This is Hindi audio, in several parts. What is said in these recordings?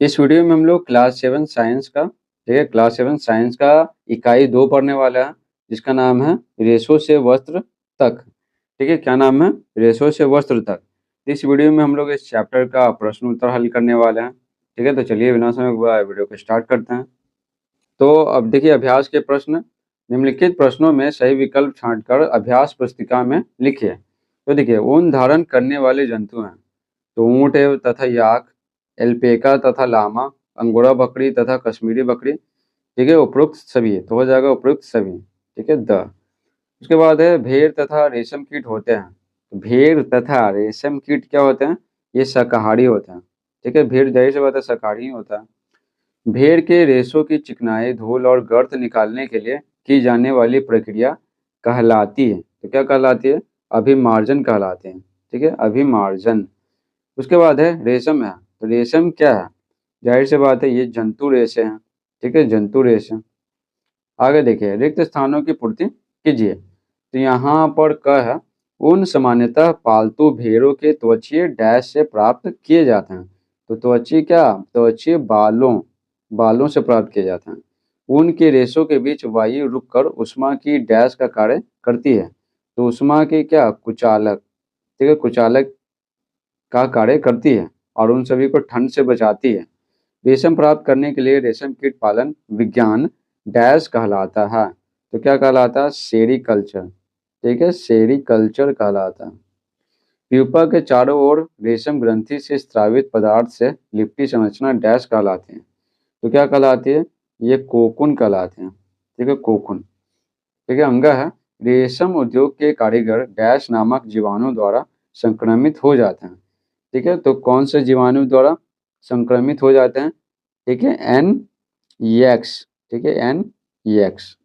इस वीडियो में हम लोग क्लास 7 साइंस का ठीक है क्लास 7 साइंस का इकाई 2 पढ़ने वाला है, जिसका नाम है रेशों से वस्त्र तक। ठीक है, क्या नाम है? रेशों से वस्त्र तक। इस वीडियो में हम लोग इस चैप्टर का प्रश्न उत्तर हल करने वाले हैं। ठीक है, तो चलिए बिना समय गवाए वीडियो को स्टार्ट करते हैं। तो अब देखिए अभ्यास के प्रश्न। निम्नलिखित प्रश्नों में सही विकल्प छांटकर अभ्यास पुस्तिका में लिखिए। तो देखिए, ऊन धारण करने वाले जंतु हैं तो ऊँट तथा याक, एल्पेका तथा लामा, अंगोरा बकरी तथा कश्मीरी बकरी। ठीक है, उपरोक्त सभी तो हो जाएगा उपरोक्त सभी। ठीक है, द। उसके बाद है भेड़ तथा रेशम कीट होते हैं। तो भेड़ तथा रेशम कीट क्या होते हैं? ये शाकाहारी होते हैं। ठीक है, भेड़ जाहिर सी बात है शाकाहारी ही होता है। भेड़ के रेशों की चिकनाई, धूल और गर्त निकालने के लिए की जाने वाली प्रक्रिया कहलाती है। तो क्या कहलाती है? अभिमार्जन कहलाते हैं। ठीक है, अभिमार्जन। उसके बाद है रेशम है। तो रेशम क्या है? जाहिर सी बात है ये जंतु रेशे हैं। ठीक है, जंतु रेशे। आगे देखिए, रिक्त स्थानों की पूर्ति कीजिए। तो यहाँ पर क है, उन सामान्यतः पालतू भेड़ों के त्वचीय डैश से प्राप्त किए जाते हैं। तो त्वचीय क्या? त्वचीय बालों बालों से प्राप्त किए जाते हैं। ऊन के रेशों के बीच वायु रुककर उष्मा की डैश का कार्य करती है। तो उष्मा की क्या? कुचालक। ठीक है, कुचालक का कार्य करती है और उन सभी को ठंड से बचाती है। रेशम प्राप्त करने के लिए रेशम कीट पालन विज्ञान डैश कहलाता है। तो क्या कहलाता है? सेरीकल्चर। ठीक है, सेरीकल्चर कहलाता है। प्यूपा के चारों ओर रेशम ग्रंथि से स्रावित पदार्थ से लिपटी संरचना डैश कहलाती है। तो क्या कहलाती है? ये कोकुन कहलाते हैं। ठीक है, कोकुन। ठीक है, अंगा है। रेशम उद्योग के कारीगर डैश नामक जीवाणु द्वारा संक्रमित हो जाते हैं। ठीक है, तो कौन से जीवाणु द्वारा संक्रमित हो जाते हैं? ठीक है, एन यक्स। ठीक है, एन यक्स।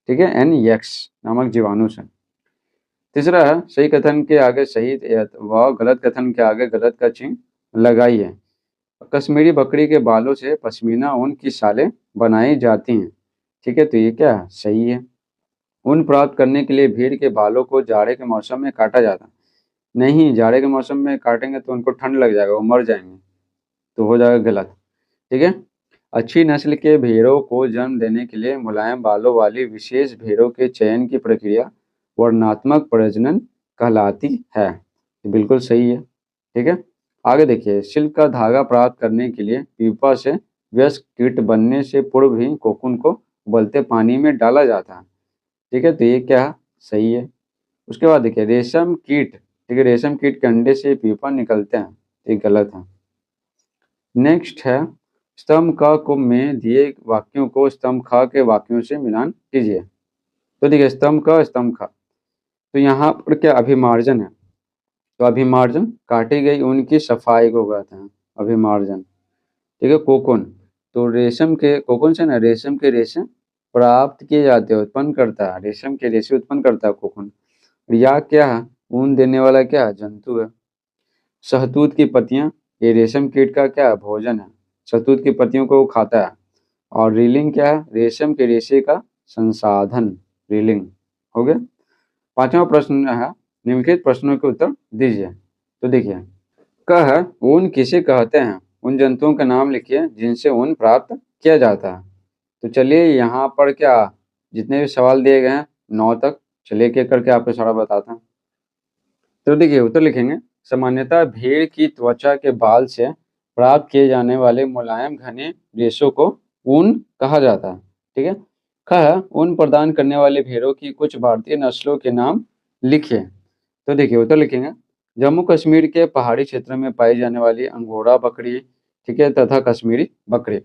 ठीक है, एन यक्स नामक जीवाणु से। तीसरा है, सही कथन के आगे सही व गलत कथन के आगे गलत का चिन्ह लगाइए। कश्मीरी बकरी के बालों से पश्मीना ऊन की शालें बनाई जाती हैं। ठीक है, तो ये क्या है? सही है। ऊन प्राप्त करने के लिए भेड़ के बालों को जाड़े के मौसम में काटा जाता है। नहीं, जाड़े के मौसम में काटेंगे तो उनको ठंड लग जाएगा, वो मर जाएंगे, तो हो जाएगा गलत। ठीक है, अच्छी नस्ल के भेड़ों को जन्म देने के लिए मुलायम बालों वाली विशेष भेड़ों के चयन की प्रक्रिया वर्णात्मक प्रजनन कहलाती है। ये बिल्कुल सही है। ठीक है, आगे देखिए, सिल्क का धागा प्राप्त करने के लिए प्यूपा से वयस्क कीट बनने से पूर्व ही कोकून को उबलते पानी में डाला जाता है। ठीक है, तो ये क्या है? सही है। उसके बाद देखिए, रेशम कीट। ठीक है, रेशम कीट के अंडे से प्यूपा निकलते हैं, तो ये गलत है। नेक्स्ट है, स्तंभ क को में दिए वाक्यों को स्तंभ ख के वाक्यों से मिलान कीजिए। तो देखिए, स्तंभ क स्तंभ ख, तो यहाँ पर क्या? अभिमार्जन है। तो अभिमार्जन काटी गई ऊन की सफाई को कहते हैं अभिमार्जन। ठीक है, कोकून, तो रेशम के कोकून से ना रेशम के रेशे प्राप्त किए जाते हैं, उत्पन्न करता है, रेशम के रेशे उत्पन्न करता है कोकून। या क्या है? ऊन देने वाला क्या? जंतु है। शहतूत की पत्तियां, ये रेशम कीट का क्या? भोजन है। शहतूत की पत्तियों को वो खाता है। और रीलिंग क्या है? रेशम के रेशे का संसाधन, रीलिंग। हो गया। पांचवा प्रश्न है, निम्नलिखित प्रश्नों के उत्तर दीजिए। तो देखिए, क है, ऊन किसे कहते हैं? उन जंतुओं के नाम लिखिए जिनसे ऊन प्राप्त किया जाता है। तो चलिए यहाँ पर क्या जितने भी सवाल दिए गए हैं 9 तक, चलिए एक एक करके आपको सारा बताता हूँ। तो देखिए उत्तर लिखेंगे, सामान्यतः भेड़ की त्वचा के बाल से प्राप्त किए जाने वाले मुलायम घने रेशों को ऊन कहा जाता है। ठीक है, ख ऊन प्रदान करने वाले भेड़ों की कुछ भारतीय नस्लों के नाम लिखिए। तो देखिए उत्तर लिखेंगे, जम्मू कश्मीर के पहाड़ी क्षेत्र में पाई जाने वाली अंगोरा बकरी, ठीक है, तथा कश्मीरी बकरी।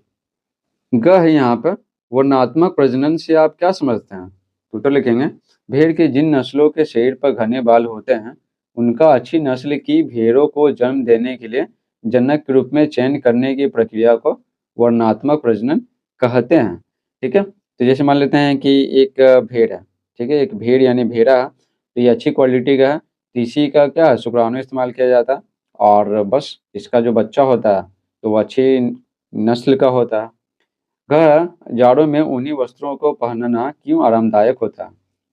ग है यहाँ पर, वर्णात्मक प्रजनन से आप क्या समझते हैं? तो उत्तर लिखेंगे, भेड़ के जिन नस्लों के शरीर पर घने बाल होते हैं उनका अच्छी नस्ल की भेड़ों को जन्म देने के लिए जनक के रूप में चयन करने की प्रक्रिया को वर्णात्मक प्रजनन कहते हैं। ठीक है, तो जैसे मान लेते हैं कि एक भेड़ है। ठीक है, एक भेड़ यानी भेड़ा है, तो ये अच्छी क्वालिटी का है, तो इसी का क्या शुक्राणु इस्तेमाल किया जाता है और बस इसका जो बच्चा होता है तो वो अच्छी नस्ल का होता है। जाड़ों में ऊनी वस्त्रों को पहनना क्यों आरामदायक होता है?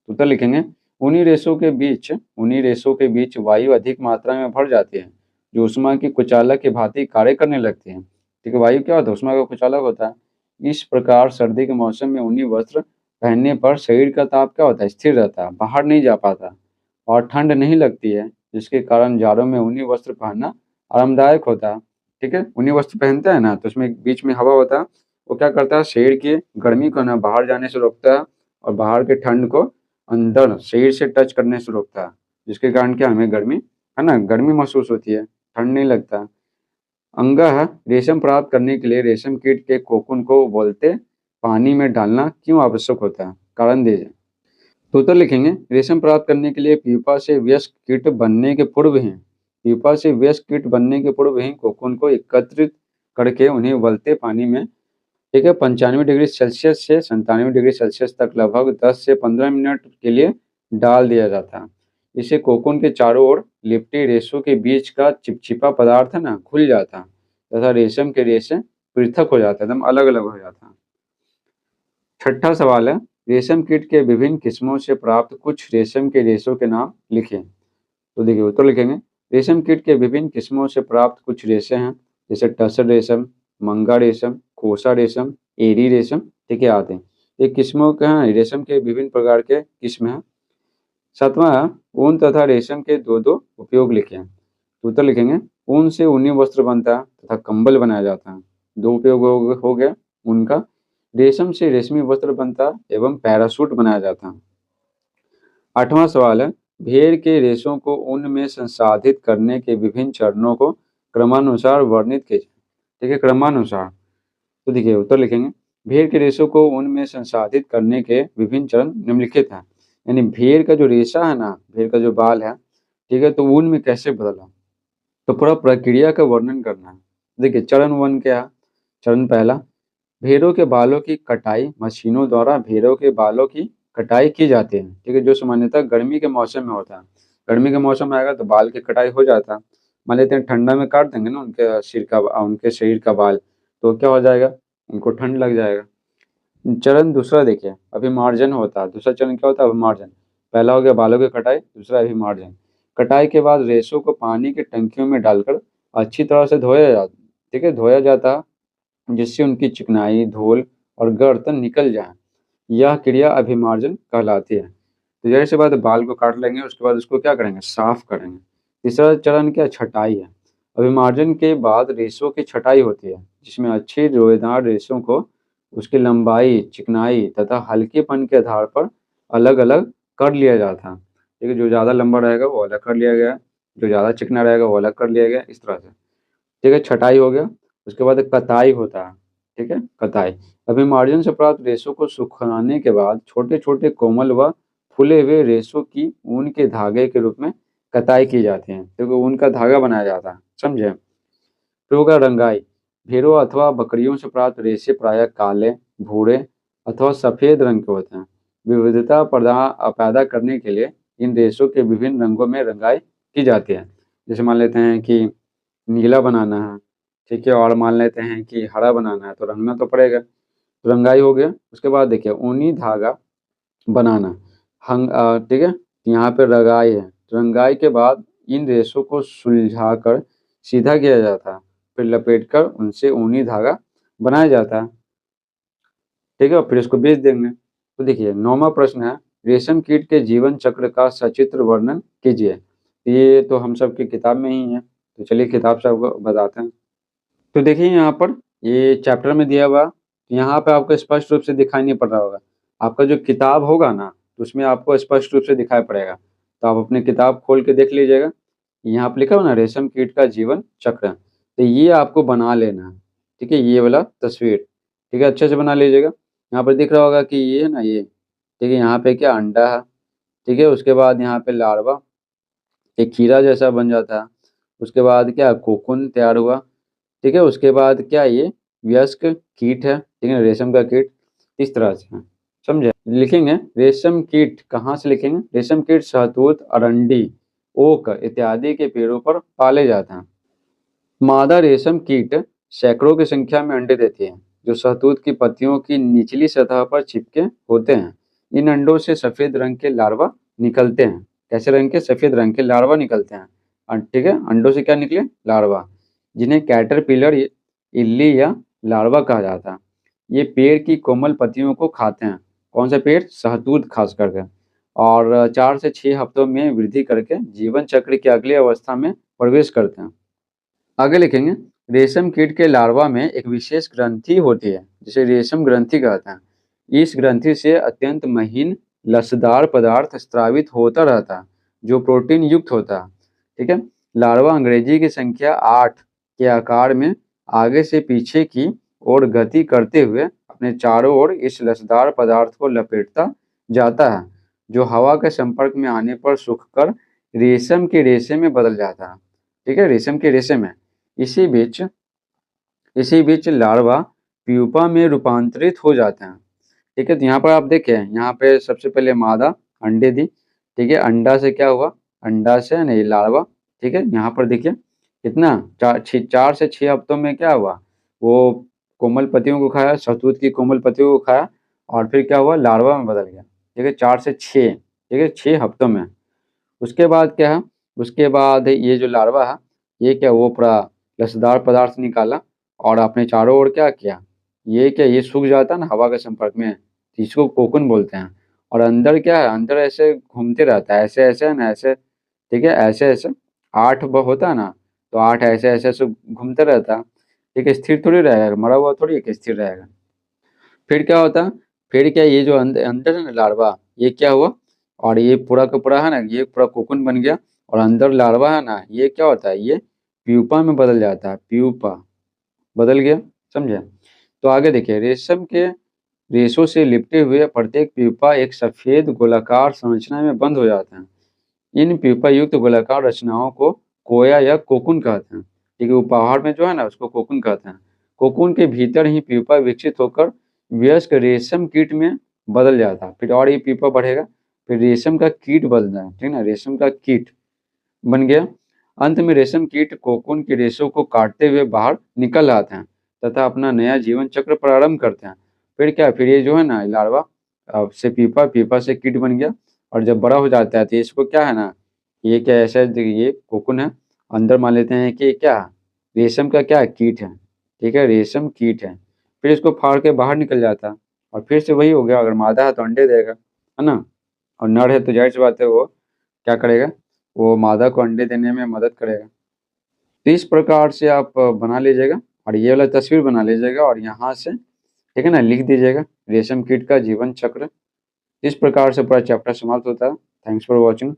उत्तर लिखेंगे, ऊनी रेशों के बीच वायु अधिक मात्रा में भर जाती है जो उष्मा की कुचालक की भांति कार्य करने लगती है। ठीक है, वायु क्या होता है, ऊष्मा का कुछ अलग होता है। इस प्रकार सर्दी के मौसम में ऊनी वस्त्र पहनने पर शरीर का ताप क्या होता है, स्थिर रहता है, बाहर नहीं जा पाता और ठंड नहीं लगती है, जिसके कारण जाड़ों में ऊनी वस्त्र पहनना आरामदायक होता है। ठीक है, ऊनी वस्त्र पहनते हैं ना तो उसमें बीच में हवा होता है, वो क्या करता है, शरीर की गर्मी को ना बाहर जाने से रोकता है और बाहर के ठंड को अंदर शरीर से टच करने से रोकता है, जिसके कारण क्या हमें गर्मी है ना, गर्मी महसूस होती है, ठंड नहीं लगता। अंगह रेशम प्राप्त करने के लिए रेशम कीट के कोकून को उबलते पानी में डालना क्यों आवश्यक होता है, कारण दीजिए। तो उत्तर लिखेंगे, रेशम प्राप्त करने के लिए प्यूपा से वयस्क कीट बनने के पूर्व ही प्यूपा से वयस्क कीट बनने के पूर्व ही कोकून को एकत्रित करके उन्हें उबलते पानी में, ठीक है, 95 डिग्री सेल्सियस से 97 डिग्री सेल्सियस तक लगभग 10 से 15 मिनट के लिए डाल दिया जाता है। इससे कोकून के चारों ओर लिपटी रेशों के बीच का चिपचिपा पदार्थ है ना खुल जाता है तथा रेशम के रेशे पृथक हो जाते हैं, एकदम अलग अलग हो जाता है। छठा सवाल है, रेशम कीट के विभिन्न किस्मों से प्राप्त कुछ रेशम के रेशों के नाम लिखें। तो देखिए उत्तर लिखेंगे, रेशम कीट के विभिन्न किस्मों से प्राप्त कुछ रेशे हैं, जैसे टसर रेशम, मंगा रेशम, कोसा रेशम, एरी रेशम, ठीक है, आते हैं। ये किस्मों के हैं, रेशम के विभिन्न प्रकार के किस्म हैं। सातवां है, ऊन तथा रेशम के दो दो उपयोग लिखें। तो उत्तर लिखेंगे, ऊन से ऊनी वस्त्र बनता है तथा कंबल बनाया जाता है, दो उपयोग हो गया ऊन का। रेशम से रेशमी वस्त्र बनता है एवं पैरासूट बनाया जाता है। आठवां सवाल है, भेड़ के रेशों को ऊन में संसाधित करने के विभिन्न चरणों को क्रमानुसार वर्णित कीजिए। ठीक है, क्रमानुसार। तो देखिए उत्तर लिखेंगे, भेड़ के रेशों को ऊन में संसाधित करने के विभिन्न चरण निम्नलिखित हैं। यानी भेड़ का जो रेशा है ना, भेड़ का जो बाल है, ठीक है, तो ऊन में कैसे बदला, तो पूरा प्रक्रिया का वर्णन करना है। देखिए चरण 1 क्या है, चरण पहला, भेड़ों के बालों की कटाई मशीनों द्वारा भेड़ों के बालों की कटाई की जाती है। ठीक है, जो सामान्यतः गर्मी के मौसम में होता है। गर्मी का मौसम आएगा तो बाल की कटाई हो जाता है। मान लेते हैं ठंडा में काट देंगे ना उनके शरीर का बाल, तो क्या हो जाएगा, उनको ठंड लग जाएगा। चरण दूसरा देखिए, अभिमार्जन होता है। दूसरा चरण क्या होता है, अभिमार्जन। पहला हो गया बालों की कटाई, दूसरा अभिमार्जन। कटाई के बाद रेशों को पानी की टंकियों में डालकर अच्छी तरह से धोया जाता, ठीक है, धोया जाता है, जिससे उनकी चिकनाई, धूल और गर्द निकल जाए। यह क्रिया अभिमार्जन कहलाती है। तो जाहिर सी बात है, बाल को काट लेंगे, उसके बाद उसको क्या करेंगे, साफ करेंगे। तीसरा चरण क्या, छटाई है। अभिमार्जन के बाद रेशों की छटाई होती है, जिसमें अच्छी रोएदार रेशों को उसकी लंबाई, चिकनाई तथा हल्केपन के आधार पर अलग अलग कर लिया जाता है। ठीक है, जो ज़्यादा लंबा रहेगा वो अलग कर लिया गया, जो ज़्यादा चिकना रहेगा वो अलग कर लिया गया, इस तरह से। ठीक है, छटाई हो गया। उसके बाद कताई होता है। ठीक है, कताई। अभिमार्जन से प्राप्त रेशों को सुखाने के बाद छोटे छोटे कोमल व फूले हुए रेशों की ऊन के धागे के रूप में कताई की जाती है, क्योंकि ऊन का धागा बनाया जाता है, समझे। फिर होगा रंगाई। भेड़ों अथवा बकरियों से प्राप्त रेशे प्रायः काले, भूरे अथवा सफेद रंग के होते हैं। विविधता पैदा करने के लिए इन रेशों के विभिन्न रंगों में रंगाई की जाती है। जैसे मान लेते हैं कि नीला बनाना है, ठीक है, और मान लेते हैं कि हरा बनाना है, तो रंगना तो पड़ेगा। तो रंगाई हो गया। उसके बाद देखिए ऊनी धागा बनाना, ठीक है, यहाँ पे रंगाई है। तो रंगाई के बाद इन रेशों को सुलझाकर सीधा किया जाता है, फिर लपेटकर उनसे ऊनी धागा बनाया जाता है। ठीक है, और फिर इसको बेच देंगे। तो देखिए 9वां प्रश्न है, रेशम कीट के जीवन चक्र का सचित्र वर्णन कीजिए। ये तो हम सब की किताब में ही है, तो चलिए किताब से आपको बताते हैं। तो देखिए यहाँ पर ये चैप्टर में दिया हुआ, यहाँ पे आपको स्पष्ट रूप से दिखाई नहीं पड़ रहा होगा। आपका जो किताब होगा ना, तो उसमें आपको स्पष्ट रूप से दिखाई पड़ेगा, तो आप अपनी किताब खोल के देख लीजिएगा। यहाँ पे लिखा हो ना, रेशम कीट का जीवन चक्र, तो ये आपको बना लेना है। ठीक है, ये वाला तस्वीर, ठीक है, अच्छे से बना लीजिएगा। यहाँ पर दिख रहा होगा कि ये है ना, ये ठीक है, यहाँ पे क्या अंडा है, ठीक है, उसके बाद यहाँ पे लार्वा, एक खीरा जैसा बन जाता है। उसके बाद क्या, कोकून तैयार हुआ। ठीक है, उसके बाद क्या, ये वयस्क कीट है, ठीक है, रेशम का कीट, इस तरह से है, समझे। लिखेंगे रेशम कीट, कहाँ से लिखेंगे, रेशम कीट शहतूत, अरंडी, ओक इत्यादि के पेड़ों पर पाले जाते हैं। मादा रेशम कीट सैकड़ों की संख्या में अंडे देती है, जो शहतूत की पत्तियों की निचली सतह पर चिपके होते हैं। इन अंडों से सफेद रंग के लार्वा निकलते हैं। कैसे रंग के, सफेद रंग के लार्वा निकलते हैं। ठीक है, अंडों से क्या निकले, लार्वा, जिन्हें कैटरपिलर इल्ली या लार्वा कहा जाता है। ये पेड़ की कोमल पत्तियों को खाते हैं। कौन सा पेड़? शहतूत खास करके। और 4 से 6 हफ्तों में वृद्धि करके जीवन चक्र की अगली अवस्था में प्रवेश करते हैं। आगे लिखेंगे, रेशम कीट के लार्वा में एक विशेष ग्रंथि होती है जिसे रेशम ग्रंथि कहते हैं। इस ग्रंथि से अत्यंत महीन लसदार पदार्थ स्रावित होता रहता है जो प्रोटीन युक्त होता है। ठीक है। लार्वा अंग्रेजी की संख्या 8 के आकार में आगे से पीछे की ओर गति करते हुए अपने चारों ओर इस लसदार पदार्थ को लपेटता जाता है जो हवा के संपर्क में आने पर सूखकर रेशम के रेशे में बदल जाता है। ठीक है, रेशम के रेशे में। इसी बीच लार्वा प्यूपा में रूपांतरित हो जाते हैं। ठीक है, तो यहाँ पर आप देखें, यहाँ पे सबसे पहले मादा अंडे दी। ठीक है, अंडा से क्या हुआ? अंडा से नहीं, लार्वा। ठीक है, यहाँ पर देखिए कितना 4 से 6 हफ्तों में क्या हुआ? वो कोमल पत्तियों को खाया, शहतूत की कोमल पत्तियों को खाया और फिर क्या हुआ? लार्वा में बदल गया। ठीक है, 4 से 6, ठीक है, 6 हफ्तों में। उसके बाद क्या है? उसके बाद ये जो लार्वा है, ये क्या, वो पूरा लसदार पदार्थ निकाला और अपने चारों ओर क्या किया? ये क्या, ये सूख जाता है ना हवा के संपर्क में, तो इसको कोकून बोलते हैं। और अंदर क्या है? अंदर ऐसे घूमते रहता है, ऐसे ऐसे है ना, ऐसे। ठीक है, ऐसे ऐसे 8 होता है ना, तो 8 ऐसे ऐसे ऐसे घूमते रहता है। ठीक है, स्थिर थोड़ी रहेगा, मरा हुआ थोड़ी है कि स्थिर रहेगा। फिर क्या होता है? फिर क्या, ये जो अंदर अंदर है ना लार्वा, ये क्या हुआ? और ये पूरा का पूरा है ना, ये पूरा कोकून बन गया। और अंदर लार्वा है ना, ये क्या होता है? ये प्यूपा में बदल जाता है, प्यूपा बदल गया। समझे? तो आगे देखिए, रेशम के रेशों से लिपटे हुए प्रत्येक प्यूपा एक सफेद गोलाकार संरचना में बंद हो जाते हैं। इन प्यूपा युक्त गोलाकार रचनाओं को कोया या कोकून कहते हैं। ठीक है, उपहार में जो है ना, उसको कोकून कहते हैं। कोकून के भीतर ही प्यूपा विकसित होकर वयस्क रेशम कीट में बदल जाता है। फिर और ये प्यूपा बढ़ेगा, फिर रेशम का कीट बनता है। ठीक है ना, रेशम का कीट बन गया। अंत में रेशम कीट कोकून के रेशों को काटते हुए बाहर निकल आते हैं तथा अपना नया जीवन चक्र प्रारंभ करते हैं। फिर क्या, फिर ये जो है ना लार्वा से पीपा, पीपा से कीट बन गया। और जब बड़ा हो जाता है तो इसको क्या है ना, ये क्या, ऐसा ये कोकून है, अंदर मान लेते हैं कि क्या, रेशम का क्या, कीट है। ठीक है, रेशम कीट है। फिर इसको फाड़ के बाहर निकल जाता है और फिर से वही हो गया, अगर मादा है तो अंडे देगा, है ना, और नर है तो जाहिर सी बात है वो क्या करेगा, वो मादा को अंडे देने में मदद करेगा। तो इस प्रकार से आप बना लीजिएगा और ये वाला तस्वीर बना लीजिएगा और यहाँ से, ठीक है ना, लिख दीजिएगा रेशम कीट का जीवन चक्र। इस प्रकार से पूरा चैप्टर समाप्त होता है। Thanks for watching.